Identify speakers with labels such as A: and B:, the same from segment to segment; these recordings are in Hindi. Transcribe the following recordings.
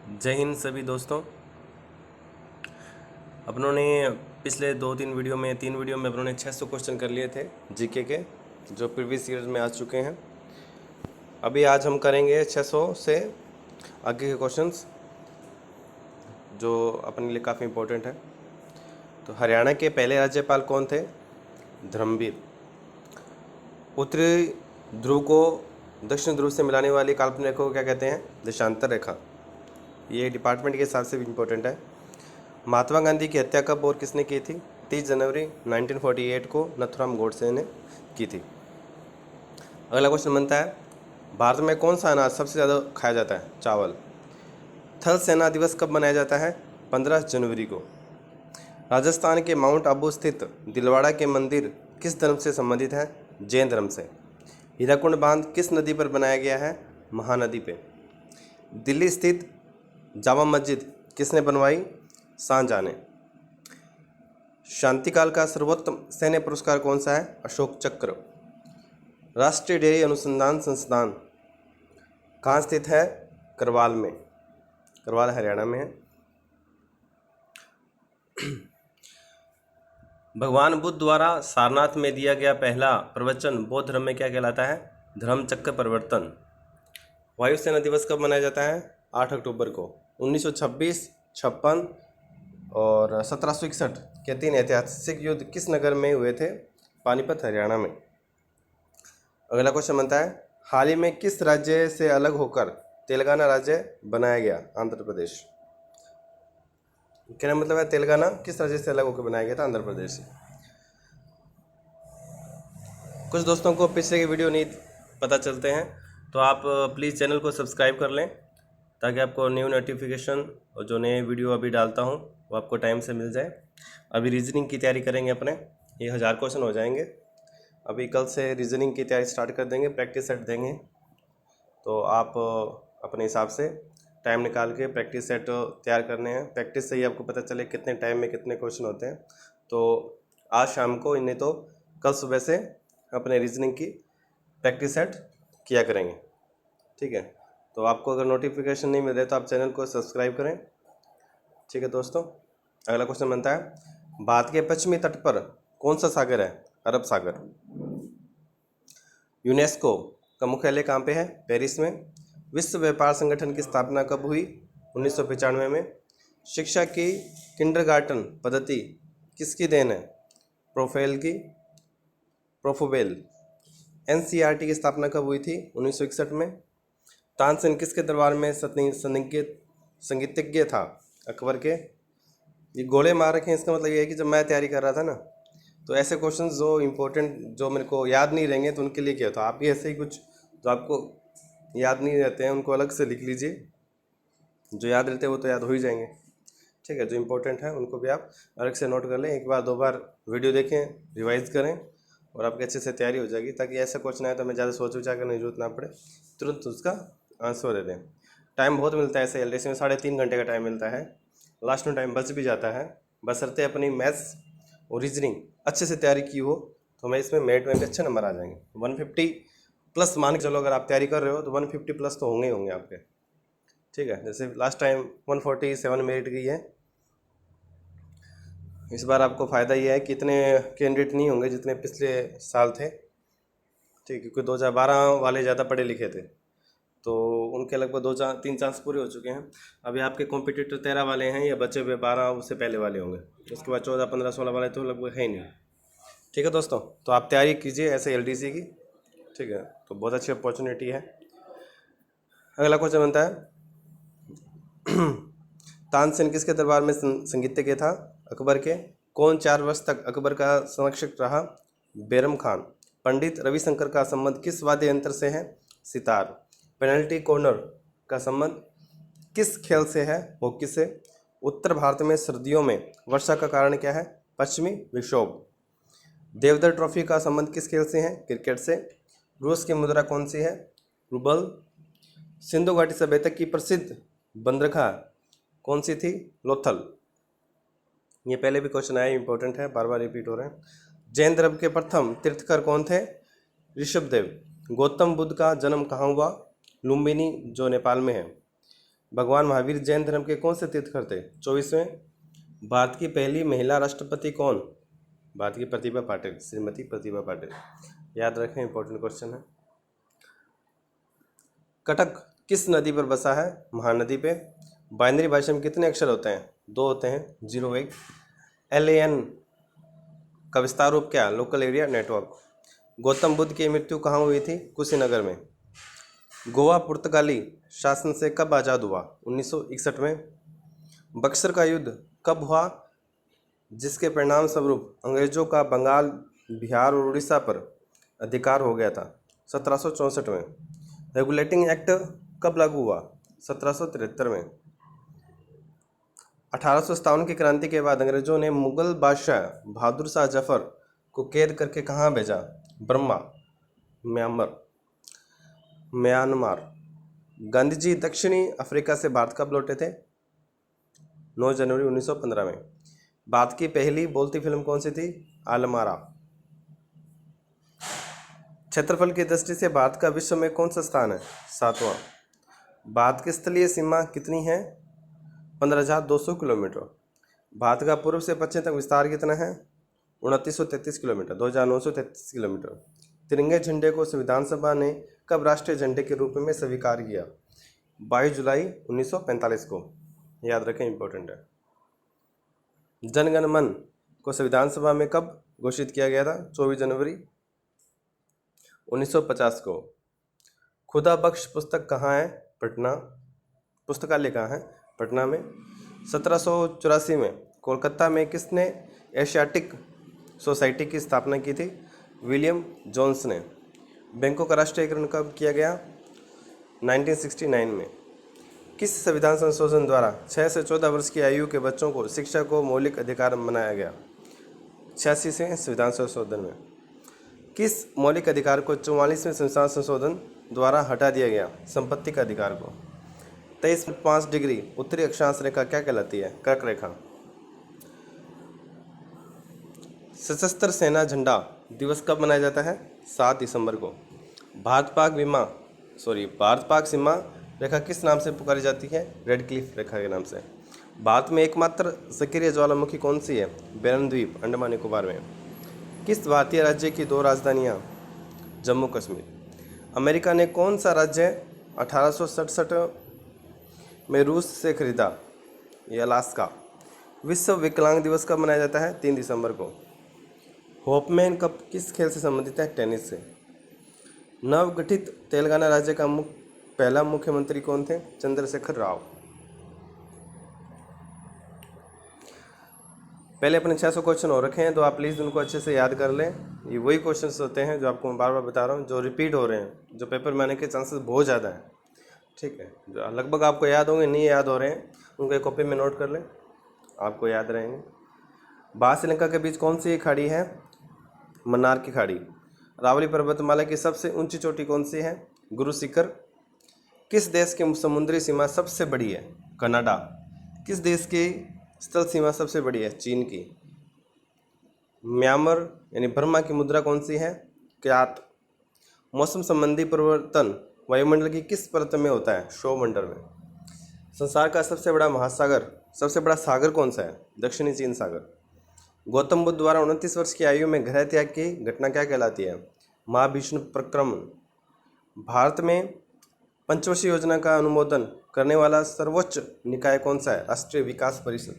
A: जय हिंद सभी दोस्तों। अपनों ने पिछले 2-3 वीडियो में 3 वीडियो में अपनों ने 600 क्वेश्चन कर लिए थे जीके के, जो प्रीवियस ईयर में आ चुके हैं। अभी आज हम करेंगे 600 से आगे के क्वेश्चंस जो अपने लिए काफ़ी इम्पोर्टेंट है। तो हरियाणा के पहले राज्यपाल कौन थे? धर्मवीर। उत्तरी ध्रुव को दक्षिण ध्रुव से मिलाने वाली काल्पनिक रेखा को क्या कहते हैं? देशांतर रेखा। ये डिपार्टमेंट के हिसाब से भी इम्पोर्टेंट है। महात्मा गांधी की हत्या कब और किसने की थी? 30 जनवरी 1948 को नथुराम गोडसे ने की थी। अगला क्वेश्चन बनता है, भारत में कौन सा अनाज सबसे ज़्यादा खाया जाता है? चावल। थल सेना दिवस कब मनाया जाता है? 15 जनवरी को। राजस्थान के माउंट आबू स्थित दिलवाड़ा के मंदिर किस धर्म से संबंधित है? जैन धर्म से। हीराकुंड बांध किस नदी पर बनाया गया है? महानदी पे। दिल्ली स्थित जामा मस्जिद किसने बनवाई? शाहजहां ने। शांतिकाल का सर्वोत्तम सैन्य पुरस्कार कौन सा है? अशोक चक्र। राष्ट्रीय डेयरी अनुसंधान संस्थान कहाँ स्थित है? करवाल में। करवाल हरियाणा में है। भगवान बुद्ध द्वारा सारनाथ में दिया गया पहला प्रवचन बौद्ध धर्म में क्या कहलाता है? धर्मचक्र प्रवर्तन। वायुसेना दिवस कब मनाया जाता है? 8 अक्टूबर को। 1926, 56 और 1761 के 3 ऐतिहासिक युद्ध किस नगर में हुए थे? पानीपत हरियाणा में। अगला क्वेश्चन बनता है, हाल ही में किस राज्य से अलग होकर तेलंगाना राज्य बनाया गया? आंध्र प्रदेश। कहने मतलब है तेलंगाना किस राज्य से अलग होकर बनाया गया था? आंध्र प्रदेश से। कुछ दोस्तों को पिछले के वीडियो नहीं पता चलते हैं, तो आप प्लीज़ चैनल को सब्सक्राइब कर लें ताकि आपको न्यू नोटिफिकेशन और जो नए वीडियो अभी डालता हूँ वो आपको टाइम से मिल जाए। अभी रीजनिंग की तैयारी करेंगे अपने, ये 1000 क्वेश्चन हो जाएंगे। अभी कल से रीजनिंग की तैयारी स्टार्ट कर देंगे, प्रैक्टिस सेट देंगे, तो आप अपने हिसाब से टाइम निकाल के प्रैक्टिस सेट तैयार करने हैं। प्रैक्टिस से ही आपको पता चले कितने टाइम में कितने क्वेश्चन होते हैं। तो आज शाम को, नहीं तो कल सुबह से अपने रीजनिंग की प्रैक्टिस सेट किया करेंगे, ठीक है। तो आपको अगर नोटिफिकेशन नहीं मिल रहे तो आप चैनल को सब्सक्राइब करें, ठीक है दोस्तों। अगला क्वेश्चन बनता है, भारत के पश्चिमी तट पर कौन सा सागर है? अरब सागर। यूनेस्को का मुख्यालय कहाँ पे है? पेरिस में। विश्व व्यापार संगठन की स्थापना कब हुई? 1995 में। शिक्षा की किंडरगार्टन पद्धति किसकी देन है? प्रोफोबेल। एनसीईआरटी की स्थापना कब हुई थी? 1961 में। तानसेन किसके दरबार में संगीतज्ञ था? अकबर के। ये गोले मार रखे हैं, इसका मतलब ये है कि जब मैं तैयारी कर रहा था ना, तो ऐसे क्वेश्चंस जो इम्पोर्टेंट, जो मेरे को याद नहीं रहेंगे, तो उनके लिए क्या था, आप भी ऐसे ही कुछ जो आपको याद नहीं रहते हैं उनको अलग से लिख लीजिए। जो याद रहते हैं वो तो याद हो ही जाएंगे, ठीक है। जो इम्पोर्टेंट है उनको भी आप अलग से नोट कर लें, 1-2 बार वीडियो देखें, रिवाइज करें, और आपकी अच्छे से तैयारी हो जाएगी, ताकि ऐसा क्वेश्चन आए तो हमें ज़्यादा सोच विचार करने की जरूरत ना पड़े, तुरंत उसका आंसर दे दें। टाइम बहुत मिलता है ऐसे एलडीसी में, 3.5 घंटे का टाइम मिलता है। लास्ट में टाइम बच भी जाता है, बशर्ते अपनी मैथ्स और रीजनिंग अच्छे से तैयारी की हो, तो हमें इसमें मेरिट में भी अच्छे नंबर आ जाएंगे। 150 प्लस मान के चलो, अगर आप तैयारी कर रहे हो तो 150 प्लस तो होंगे ही होंगे आपके, ठीक है। जैसे लास्ट टाइम 147 मेरिट गई है, इस बार आपको फ़ायदा ये है कि इतने कैंडिडेट नहीं होंगे जितने पिछले साल थे, ठीक है, क्योंकि 2012 वाले ज़्यादा पढ़े लिखे थे, तो उनके लगभग 2-3 चांस पूरे हो चुके हैं। अभी आपके कॉम्पिटिटर 13 वाले हैं, या बचे हुए 12 उससे पहले वाले होंगे, उसके बाद 14, 15, 16 वाले तो लगभग है ही नहीं, ठीक है दोस्तों। तो आप तैयारी कीजिए ऐसे एलडीसी की, ठीक है, तो बहुत अच्छी अपॉर्चुनिटी है। अगला क्वेश्चन बनता है, तानसेन किसके दरबार में संगीतज्ञ था? अकबर के। कौन 4 वर्ष तक अकबर का संरक्षक रहा? बैरम खान। पंडित रविशंकर का संबंध किस वाद्य यंत्र से है? सितार। पेनल्टी कॉर्नर का संबंध किस खेल से है? हॉकी से। उत्तर भारत में सर्दियों में वर्षा का कारण क्या है? पश्चिमी विक्षोभ। देवधर ट्रॉफी का संबंध किस खेल से है? क्रिकेट से। रूस की मुद्रा कौन सी है? रूबल। सिंधु घाटी सभ्यता की प्रसिद्ध बंदरगाह कौन सी थी? लोथल। ये पहले भी क्वेश्चन आया, इंपॉर्टेंट है, बार बार रिपीट हो रहे हैं। जैन धर्म के प्रथम तीर्थकर कौन थे? ऋषभदेव। गौतम बुद्ध का जन्म कहाँ हुआ? लुम्बिनी, जो नेपाल में है। भगवान महावीर जैन धर्म के कौन से तीर्थंकर थे? 24वें। भारत की पहली महिला राष्ट्रपति कौन? भारत की प्रतिभा पाटिल, श्रीमती प्रतिभा पाटिल। याद रखें, इंपॉर्टेंट क्वेश्चन है। कटक किस नदी पर बसा है? महानदी पे। बाइनरी भाषा में कितने अक्षर होते हैं? 2 होते हैं, 0 1। LAN का विस्तार रूप क्या? Local area network. Gautam Buddha की मृत्यु कहाँ हुई थी? कुशीनगर में। गोवा पुर्तगाली शासन से कब आज़ाद हुआ? 1961 में। बक्सर का युद्ध कब हुआ, जिसके परिणाम स्वरूप अंग्रेजों का बंगाल, बिहार और उड़ीसा पर अधिकार हो गया था? 1764 में। रेगुलेटिंग एक्ट कब लागू हुआ? 1773 में। 1857 की क्रांति के बाद अंग्रेजों ने मुगल बादशाह बहादुर शाह जफर को कैद करके कहाँ भेजा? Burma, Myanmar. गांधी जी दक्षिणी अफ्रीका से भारत कब लौटे थे? 9 जनवरी 1915 में। भारत की पहली बोलती फिल्म कौन सी थी? आलमारा। क्षेत्रफल की दृष्टि से भारत का विश्व में कौन सा स्थान है? 7वां। भारत की स्थलीय सीमा कितनी है? 15,200 किलोमीटर। भारत का पूर्व से पश्चिम तक विस्तार कितना है? 2933 किलोमीटर, 2,933 किलोमीटर। तिरंगे झंडे को संविधान सभा ने कब राष्ट्रीय झंडे के रूप में स्वीकार किया? 22 जुलाई 1945 को। याद रखें, इंपॉर्टेंट है। जनगण मन को संविधान सभा में कब घोषित किया गया था? 24 जनवरी 1950 को। खुदा बख्श पुस्तक कहाँ है? पटना। पुस्तकालय कहाँ है? पटना में। 1784 में कोलकाता में किसने एशियाटिक सोसाइटी की स्थापना की थी? विलियम जोन्स ने। बैंकों का राष्ट्रीयकरण कब किया गया? 1969 में। किस संविधान संशोधन द्वारा 6 से 14 वर्ष की आयु के बच्चों को शिक्षा को मौलिक अधिकार बनाया गया? 86वें संविधान संशोधन में। किस मौलिक अधिकार को 44वें संविधान संशोधन द्वारा हटा दिया गया? संपत्ति का अधिकार को। 23.5 डिग्री उत्तरी अक्षांश रेखा क्या कहलाती है? कर्क रेखा। सशस्त्र सेना झंडा दिवस कब मनाया जाता है? 7 दिसंबर को। भारत पाक सीमा रेखा किस नाम से पुकारी जाती है? रेड क्लिफ रेखा के नाम से। भारत में एकमात्र सक्रिय ज्वालामुखी कौन सी है? बेरन द्वीप, अंडमान निकोबार में। किस भारतीय राज्य की 2 राजधानियाँ? जम्मू कश्मीर। अमेरिका ने कौन सा राज्य 1867 में रूस से खरीदा? ये अलास्का। विश्व विकलांग दिवस कब मनाया जाता है? 3 दिसंबर को। होपमैन कप किस खेल से संबंधित है? टेनिस से। नवगठित तेलंगाना राज्य का पहला मुख्यमंत्री कौन थे? चंद्रशेखर राव। पहले अपने 600 क्वेश्चन हो रखे हैं, तो आप प्लीज़ उनको अच्छे से याद कर लें। ये वही क्वेश्चंस होते हैं जो आपको मैं बार बार बता रहा हूँ, जो रिपीट हो रहे हैं, जो पेपर में आने के चांसेस बहुत ज़्यादा हैं। ठीक है, जो लगभग आपको याद होंगे, नहीं याद हो रहे हैं, उनको एक कॉपी में नोट कर लें, आपको याद रहेंगे। भारत श्रीलंका के बीच कौन सी खाड़ी है? मन्नार की खाड़ी। अरावली पर्वतमाला की सबसे ऊंची चोटी कौन सी है? गुरु शिखर। किस देश की समुद्री सीमा सबसे बड़ी है? कनाडा। किस देश की स्थल सीमा सबसे बड़ी है? चीन की। म्यांमार यानी बर्मा की मुद्रा कौन सी है? क्यात। मौसम संबंधी परिवर्तन वायुमंडल की किस परत में होता है? क्षोभमंडल में। संसार का सबसे बड़ा सागर कौन सा है? दक्षिणी चीन सागर। गौतम बुद्ध द्वारा 29 वर्ष की आयु में गृह त्याग की घटना क्या कहलाती है? महाभीष्म प्रक्रमण। भारत में पंचवर्षीय योजना का अनुमोदन करने वाला सर्वोच्च निकाय कौन सा है? राष्ट्रीय विकास परिषद।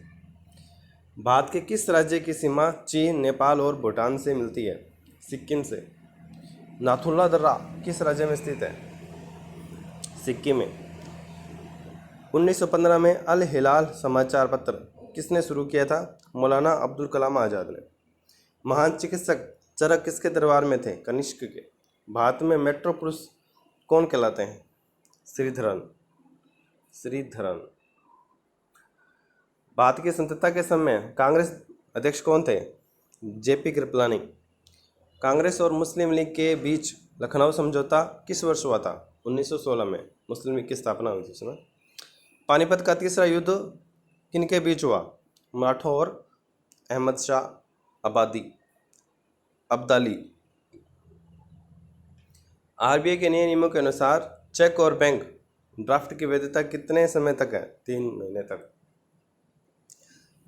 A: भारत के किस राज्य की सीमा चीन, नेपाल और भूटान से मिलती है? सिक्किम से। नाथुला दर्रा किस राज्य में स्थित है? सिक्किम में। 1915 में अल हिलाल समाचार पत्र किसने शुरू किया था? मौलाना अब्दुल कलाम आज़ाद ने। महान चिकित्सक चरक किसके दरबार में थे? कनिष्क के। भारत में मेट्रो पुरुष कौन कहलाते हैं? श्रीधरन। भारत की स्वतंत्रता के समय कांग्रेस अध्यक्ष कौन थे? जेपी कृपलानी। कांग्रेस और मुस्लिम लीग के बीच लखनऊ समझौता किस वर्ष हुआ था? 1916 में मुस्लिम लीग की स्थापना हुई थी उसमें। पानीपत का तीसरा युद्ध किनके बीच हुआ? मराठों और अहमद शाह अब्दाली। आरबीआई के नए नियमों के अनुसार चेक और बैंक ड्राफ्ट की वैधता कितने समय तक है? 3 महीने तक।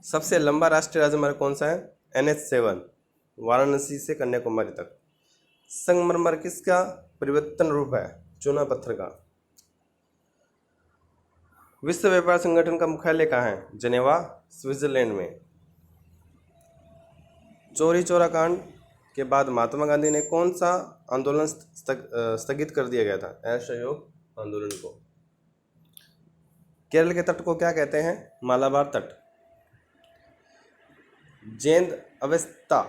A: सबसे लंबा राष्ट्रीय राजमार्ग कौन सा है? NH7, वाराणसी से कन्याकुमारी तक। संगमरमर किसका परिवर्तन रूप है? चूना पत्थर का। विश्व व्यापार संगठन का मुख्यालय कहाँ है? जनेवा, स्विट्जरलैंड में। चौरी चौरा कांड के बाद महात्मा गांधी ने कौन सा आंदोलन स्थगित कर दिया गया था? असहयोग आंदोलन को। केरल के तट को क्या कहते हैं? मालाबार तट। जैन अवेस्ता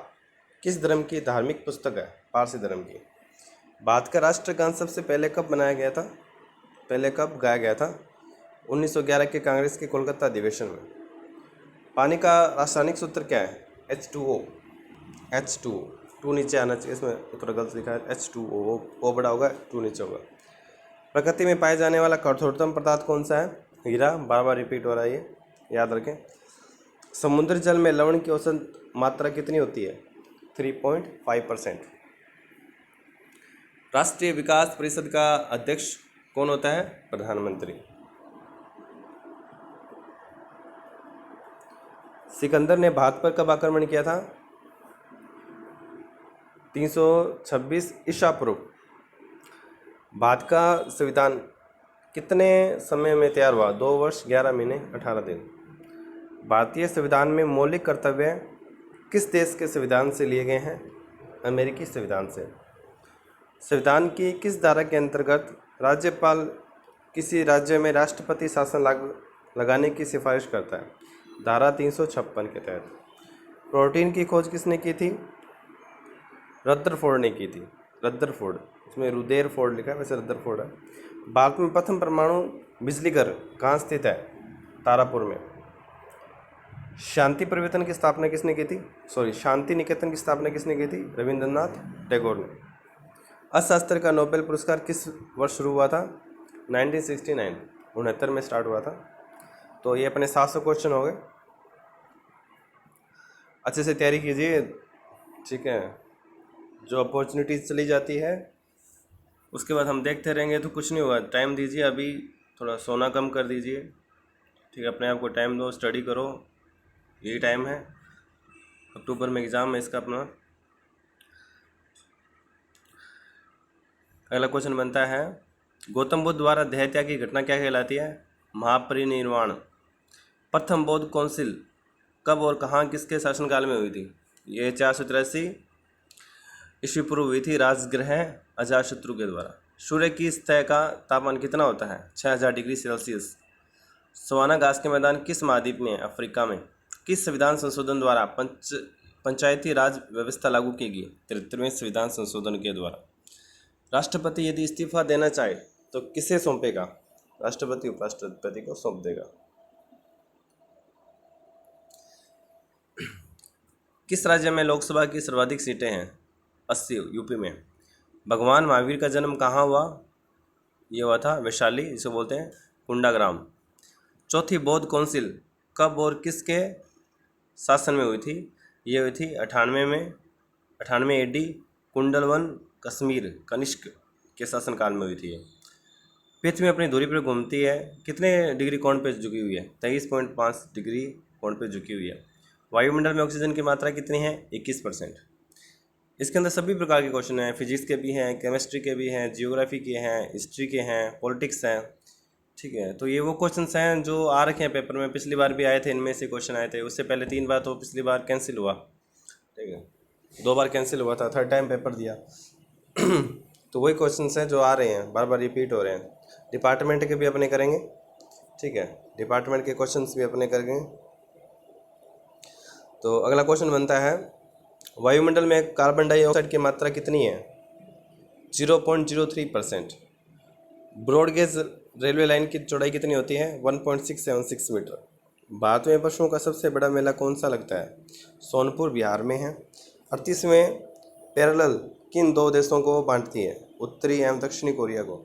A: किस धर्म की धार्मिक पुस्तक है? पारसी धर्म की। भारत का राष्ट्रगान सबसे पहले कब बनाया गया था? पहले कब गाया गया था? 1911 के कांग्रेस के कोलकाता अधिवेशन में। पानी का रासायनिक सूत्र क्या है? H2O। H2O, 2 नीचे आना चाहिए, इसमें उत्तर गलत लिखा है H2O, O बड़ा होगा, 2 नीचे होगा। प्रकृति में पाए जाने वाला कठोरतम पदार्थ कौन सा है? हीरा। बार बार रिपीट हो रहा है ये, याद रखें। समुद्री जल में लवण की औसत मात्रा कितनी होती है? 3.5%। राष्ट्रीय विकास परिषद का अध्यक्ष कौन होता है? प्रधानमंत्री। सिकंदर ने भारत पर कब आक्रमण किया था? 326 ईसा पूर्व। भारत का संविधान कितने समय में तैयार हुआ? 2 वर्ष 11 महीने 18 दिन। भारतीय संविधान में मौलिक कर्तव्य किस देश के संविधान से लिए गए हैं? अमेरिकी संविधान से। संविधान की किस धारा के अंतर्गत राज्यपाल किसी राज्य में राष्ट्रपति शासन लगाने की सिफारिश करता है? धारा 356 के तहत। प्रोटीन की खोज किसने की थी? रदरफोर्ड ने की थी। रदरफोर्ड, इसमें रुदेरफोर्ड लिखा है, वैसे रदरफोर्ड है। भारत में प्रथम परमाणु बिजली घर कहाँ स्थित है? तारापुर में। शांति निकेतन की स्थापना किसने की थी? शांति निकेतन की स्थापना किसने की थी? रविंद्रनाथ टैगोर ने। अर्थशास्त्र का नोबेल पुरस्कार किस वर्ष शुरू हुआ था? 1969, 69 में स्टार्ट हुआ था। तो ये अपने 700 क्वेश्चन हो गए। अच्छे से तैयारी कीजिए, ठीक है। जो अपॉर्चुनिटीज चली जाती है उसके बाद हम देखते रहेंगे तो कुछ नहीं होगा। टाइम दीजिए, अभी थोड़ा सोना कम कर दीजिए, ठीक है। अपने आप को टाइम दो, स्टडी करो, यही टाइम है। अक्टूबर में एग्ज़ाम है इसका अपना। अगला क्वेश्चन बनता है, गौतम बुद्ध द्वारा देहत्याग की घटना क्या कहलाती है? महापरिनिर्वाण। प्रथम बौद्ध काउंसिल कब और कहाँ किसके शासनकाल में हुई थी? ये 483 ईस्वी पूर्व हुई थी, राजगृह अजातशत्रु के द्वारा। सूर्य की सतह का तापमान कितना होता है? 6000 डिग्री सेल्सियस। सवाना घास के मैदान किस महाद्वीप में है? अफ्रीका में। किस संविधान संशोधन द्वारा पंचायती राज व्यवस्था लागू की गई? 73वें संविधान संशोधन के द्वारा। राष्ट्रपति यदि इस्तीफा देना चाहे तो किसे सौंपेगा? राष्ट्रपति उपराष्ट्रपति को सौंप देगा। किस राज्य में लोकसभा की सर्वाधिक सीटें हैं? 80, यूपी में। भगवान महावीर का जन्म कहाँ हुआ? ये हुआ था वैशाली, इसे बोलते हैं कुंडाग्राम। चौथी बौद्ध काउंसिल कब और किसके शासन में हुई थी? ये हुई थी 98 AD, कुंडलवन कश्मीर कनिष्क के शासनकाल में हुई थी। ये पृथ्वी अपनी धुरी पर घूमती है कितने डिग्री कोण पे झुकी हुई है? 23.5 डिग्री कोण पे झुकी हुई है। वायुमंडल में ऑक्सीजन की मात्रा कितनी है? 21%। इसके अंदर सभी प्रकार के क्वेश्चन हैं, फिजिक्स के भी हैं, केमिस्ट्री के भी हैं, जियोग्राफी के हैं, हिस्ट्री के हैं, पॉलिटिक्स हैं, ठीक है। तो ये वो क्वेश्चंस हैं जो आ रखे हैं पेपर में, पिछली बार भी आए थे, इनमें से क्वेश्चन आए थे। उससे पहले 3 बार तो पिछली बार कैंसिल हुआ, ठीक है, 2 बार कैंसिल हुआ था, 3rd टाइम पेपर दिया। तो वही क्वेश्चंस हैं जो आ रहे हैं, बार बार रिपीट हो रहे हैं। डिपार्टमेंट के भी अपने करेंगे, ठीक है, डिपार्टमेंट के क्वेश्चंस भी अपने करेंगे। तो अगला क्वेश्चन बनता है, वायुमंडल में कार्बन डाइऑक्साइड की मात्रा कितनी है? 0.03%। ब्रॉडगेज रेलवे लाइन की चौड़ाई कितनी होती है? 1.676 मीटर। भारत में पशुओं का सबसे बड़ा मेला कौन सा लगता है? सोनपुर बिहार में है। 38वें पैरेलल किन 2 देशों को बांटती है? उत्तरी एवं दक्षिणी कोरिया को।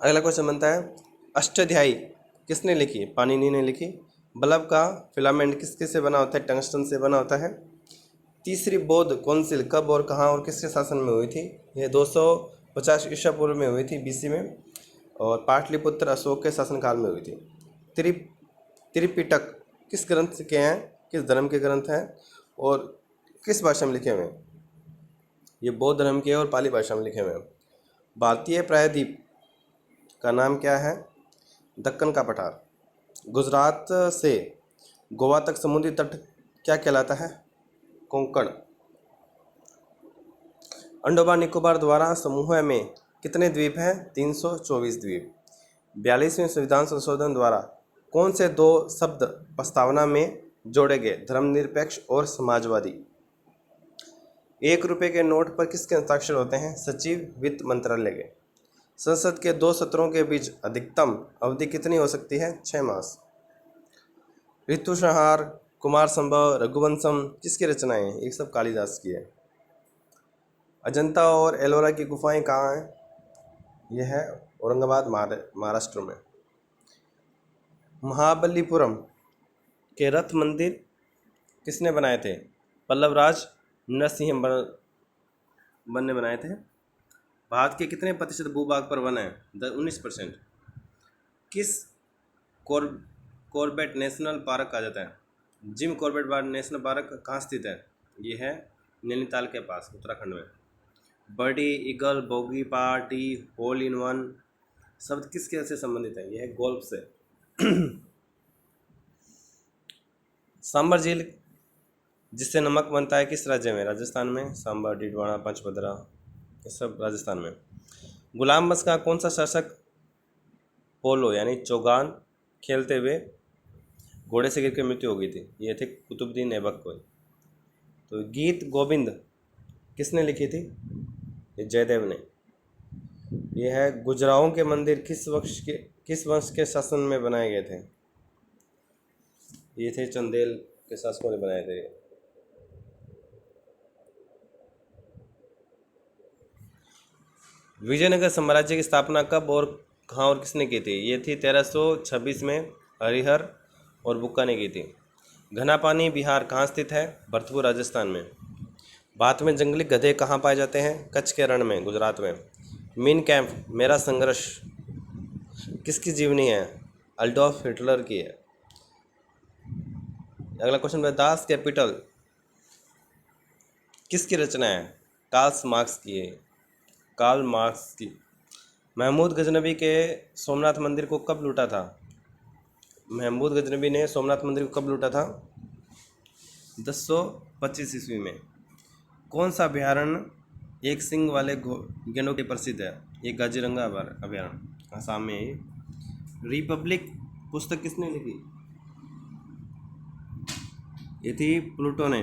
A: अगला क्वेश्चन बनता है, अष्टाध्यायी किसने लिखी? पाणिनि ने लिखी। बल्ब का फिलामेंट किसके से बना होता है? टंगस्टन से बना होता है। तीसरी बौद्ध काउंसिल कब और कहाँ और किसके शासन में हुई थी? यह 200 50 ईसा पूर्व में हुई थी, BC में, और पाटलिपुत्र अशोक के शासनकाल में हुई थी। त्रिपिटक किस ग्रंथ के हैं, किस धर्म के ग्रंथ हैं और किस भाषा में लिखे हुए हैं? ये बौद्ध धर्म के और पाली भाषा में लिखे हुए हैं। भारतीय प्रायद्वीप का नाम क्या है? दक्कन का पठार। गुजरात से गोवा तक समुद्री तट क्या कहलाता है? कोंकण। अंडोमान निकोबार द्वारा समूह में कितने द्वीप हैं? 324 द्वीप। 42वें संविधान संशोधन द्वारा कौन से 2 शब्द प्रस्तावना में जोड़े गए? धर्मनिरपेक्ष और समाजवादी। 1 रुपये के नोट पर किसके हस्ताक्षर होते हैं? सचिव, वित्त मंत्रालय के। संसद के 2 सत्रों के बीच अधिकतम अवधि कितनी हो सकती है? 6 मास। ऋतु संहार, कुमार संभव, रघुवंशम किसकी रचनाएं हैं? ये सब कालिदास की है। अजंता और एलोरा की गुफाएं कहाँ हैं? यह है औरंगाबाद, महाराष्ट्र में। महाबलीपुरम के रथ मंदिर किसने बनाए थे? पल्लवराज नरसिंहवर्मन ने बनाए थे। भारत के कितने प्रतिशत भूभाग पर वन है? 19%। किस कॉर्बेट नेशनल पार्क कहा जाता है? जिम कॉर्बेट नेशनल पार्क कहाँ स्थित है? ये है नैनीताल के पास, उत्तराखंड में। Birdie, eagle, bogey, party, hole in one शब्द किस खेल से संबंधित है? यह है गोल्फ से। सांबर झील जिससे नमक बनता है किस राज्य में? राजस्थान में। सांबर, डीडवाना, पंचभद्रा ये सब राजस्थान में। गुलाम बख्श का कौन सा शासक पोलो यानी चौगान खेलते हुए घोड़े से गिर के मृत्यु हो गई थी? ये थे कुतुबुद्दीन ऐबक कोई। तो गीत गोविंद किसने लिखी थी? ये जयदेव ने। ये है गुजराहों के मंदिर किस वंश के शासन में बनाए गए थे? ये थे चंदेल के शासकों ने बनाए थे। विजयनगर साम्राज्य की स्थापना कब और कहाँ और किसने की थी? ये थी 1326 में हरिहर और बुक्का ने की थी। घना पानी बिहार कहाँ स्थित है? भरतपुर, राजस्थान में। भारत में जंगली गधे कहाँ पाए जाते हैं? कच्छ के रण में, गुजरात में। मीन कैंप मेरा संघर्ष किसकी जीवनी है? अडोल्फ हिटलर की है। अगला क्वेश्चन है, दास कैपिटल किसकी रचना है? कार्ल मार्क्स की है। कार्ल मार्क्स की। महमूद गजनबी के सोमनाथ मंदिर को कब लूटा था? महमूद गजनबी ने सोमनाथ मंदिर को कब लूटा था? 1025 ईस्वी में। कौन सा अभ्यारण्य एक सिंग वाले गेंडों के प्रसिद्ध है? ये काजीरंगा अभ्यारण्य, आसाम में है। रिपब्लिक पुस्तक किसने लिखी? ये थी प्लूटो ने।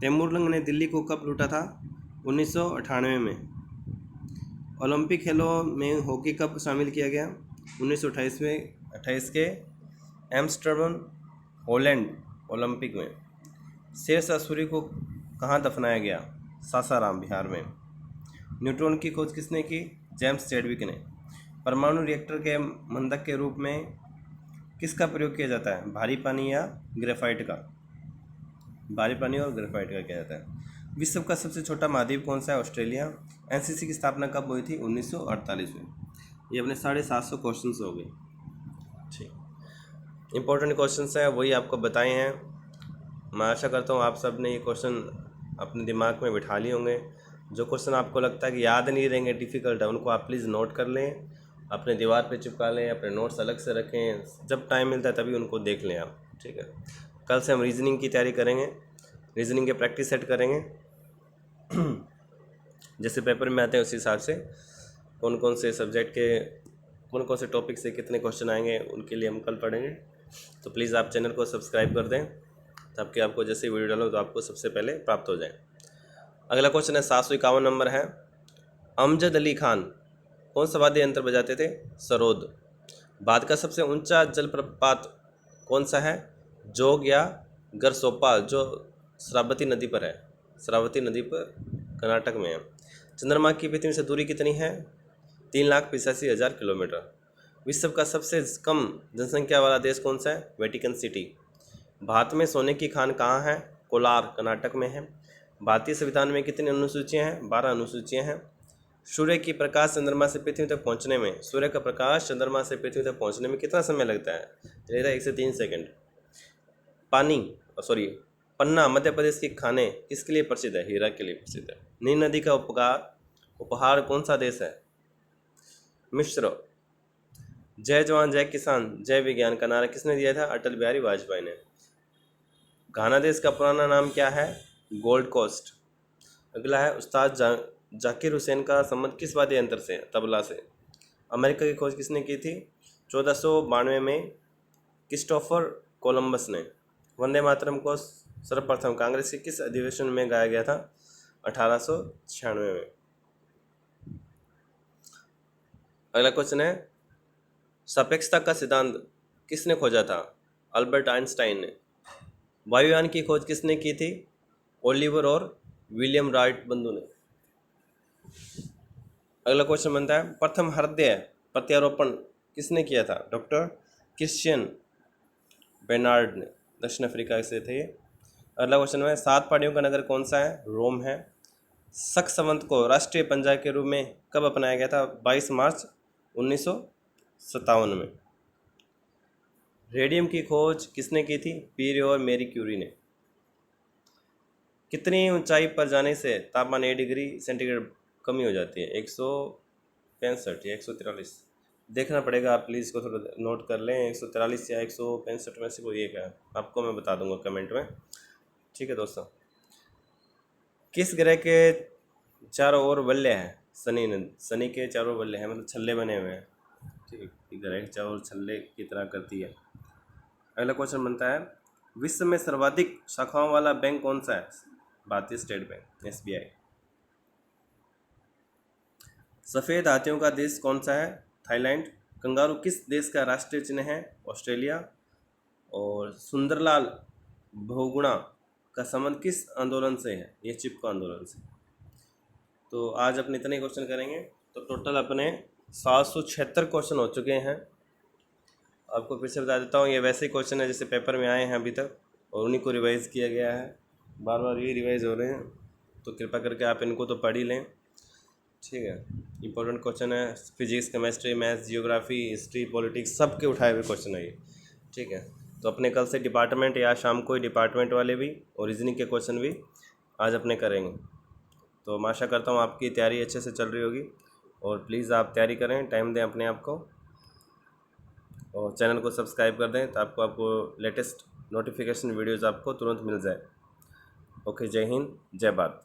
A: तैमूरलंग ने दिल्ली को कब लूटा था? 1998 में। ओलंपिक खेलों में हॉकी कब शामिल किया गया? 1928 के एम्स्टर्डम हॉलैंड ओलंपिक में। शेरशाह सूरी को कहाँ दफनाया गया? सासाराम, बिहार में। न्यूट्रॉन की खोज किसने की? जेम्स चैडविक ने। परमाणु रिएक्टर के मंदक के रूप में किसका प्रयोग किया जाता है? भारी पानी या ग्रेफाइट का? भारी पानी और ग्रेफाइट का किया जाता है। विश्व का सबसे छोटा महाद्वीप कौन सा है? ऑस्ट्रेलिया। एनसीसी की स्थापना कब हुई थी? 1948 में। ये अपने 750 क्वेश्चन हो गए। ठीक, इंपॉर्टेंट क्वेश्चन है वही आपको बताए हैं। मैं आशा करता हूँ आप सब ने ये क्वेश्चन अपने दिमाग में बिठा लिए होंगे। जो क्वेश्चन आपको लगता है कि याद नहीं रहेंगे, डिफ़िकल्ट है, उनको आप प्लीज़ नोट कर लें, अपने दीवार पे चिपका लें, अपने नोट्स अलग से रखें। जब टाइम मिलता है तभी उनको देख लें आप। ठीक है, कल से हम रीजनिंग की तैयारी करेंगे, रीजनिंग के प्रैक्टिस सेट करेंगे। जैसे पेपर में आते हैं उस हिसाब से कौन कौन से सब्जेक्ट के कौन कौन से टॉपिक से कितने क्वेश्चन आएंगे उनके लिए हम कल पढ़ेंगे। तो प्लीज़ आप चैनल को सब्सक्राइब कर दें ताकि आपको जैसे वीडियो डालो तो आपको सबसे पहले प्राप्त हो जाए। अगला क्वेश्चन है 751 नंबर है। अमजद अली खान कौन सा वाद्य यंत्र बजाते थे? सरोद। भारत का सबसे ऊंचा जलप्रपात कौन सा है? जोग या गरसोप्पा, जो श्रावती नदी पर है। श्रावती नदी पर कर्नाटक में है। चंद्रमा की पृथ्वी से दूरी कितनी है? 3,85,000 किलोमीटर। विश्व का सबसे कम जनसंख्या वाला देश कौन सा है? Vatican city. भारत में सोने की खान कहाँ है? कोलार, कर्नाटक में है। भारतीय संविधान में कितनी अनुसूचियाँ हैं? 12 अनुसूचियाँ हैं। सूर्य की प्रकाश चंद्रमा से पृथ्वी तक पहुंचने में, सूर्य का प्रकाश चंद्रमा से पृथ्वी तक पहुंचने में कितना समय लगता है? लगता है 1 से 3 सेकंड। पन्ना मध्य प्रदेश के खाने किसके लिए प्रसिद्ध है? हीरा के लिए प्रसिद्ध है। नील नदी का उपहार कौन सा देश है? मिस्र। जय जवान जय किसान जय विज्ञान का नारा किसने दिया था? अटल बिहारी वाजपेयी ने। घाना देश का पुराना नाम क्या है? Gold Coast. अगला है उस्ताद जाकिर हुसैन का संबंध किस वाद्य यंत्र से? तबला से। अमेरिका की खोज किसने की थी? 1492 में क्रिस्टोफर कोलंबस ने। वंदे मातरम को सर्वप्रथम कांग्रेस के किस अधिवेशन में गाया गया था? 1896 में। अगला क्वेश्चन है सापेक्षता का सिद्धांत किसने खोजा था? अल्बर्ट आइंस्टाइन ने। वायुयान की खोज किसने की थी? ओलिवर और विलियम राइट बंधु ने। अगला क्वेश्चन बनता है प्रथम हृदय प्रत्यारोपण किसने किया था? डॉक्टर क्रिश्चियन बेनार्ड ने। दक्षिण अफ्रीका से थे। अगला क्वेश्चन है 7 पहाड़ियों का नगर कौन सा है? रोम है। शक संवत को राष्ट्रीय पंचांग के रूप में कब अपनाया गया था? 22 मार्च 1957 में। रेडियम की खोज किसने की थी? पीरे और मैरी क्यूरी ने। कितनी ऊंचाई पर जाने से तापमान 1 डिग्री सेंटीग्रेड कमी हो जाती है? 165 या 143? देखना पड़ेगा, आप प्लीज़ इसको थोड़ा नोट कर लें। 143 या 165 में से कोई एक है, आपको मैं बता दूंगा कमेंट में। ठीक है दोस्तों, किस ग्रह के चारों ओर वलय है? शनि के चारों ओर वलय है, मतलब छल्ले बने हुए हैं। ठीक, ग्रह के चारों ओर छल्ले की तरह करती है। अगला क्वेश्चन बनता है विश्व में सर्वाधिक शाखाओं वाला बैंक कौन सा है? भारतीय स्टेट बैंक, SBI। सफ़ेद हाथियों का देश कौन सा है? थाईलैंड। कंगारू किस देश का राष्ट्रीय चिन्ह है? ऑस्ट्रेलिया। और सुंदरलाल बहुगुणा का संबंध किस आंदोलन से है? ये चिपको आंदोलन से। तो आज अपने इतने क्वेश्चन करेंगे, तो टोटल अपने 776 क्वेश्चन हो चुके हैं। आपको फिर से बता देता हूँ, ये वैसे ही क्वेश्चन है जैसे पेपर में आए हैं अभी तक, और उन्हीं को रिवाइज किया गया है। बार बार ये रिवाइज हो रहे हैं, तो कृपा करके आप इनको तो पढ़ ही लें। ठीक है, इंपॉर्टेंट क्वेश्चन है। Physics, chemistry, maths, geography, history, politics, सब के उठाए हुए क्वेश्चन है ये। ठीक है, तो अपने कल से डिपार्टमेंट या शाम को ही डिपार्टमेंट वाले भी और रीजनिंग के क्वेश्चन भी आज अपने करेंगे। तो मैं आशा करता हूँ आपकी तैयारी अच्छे से चल रही होगी, और प्लीज़ आप तैयारी करें, टाइम दें अपने आप को, और चैनल को सब्सक्राइब कर दें ताकि आपको लेटेस्ट नोटिफिकेशन वीडियोज़ आपको तुरंत मिल जाए। ओके, जय हिंद, जय भारत।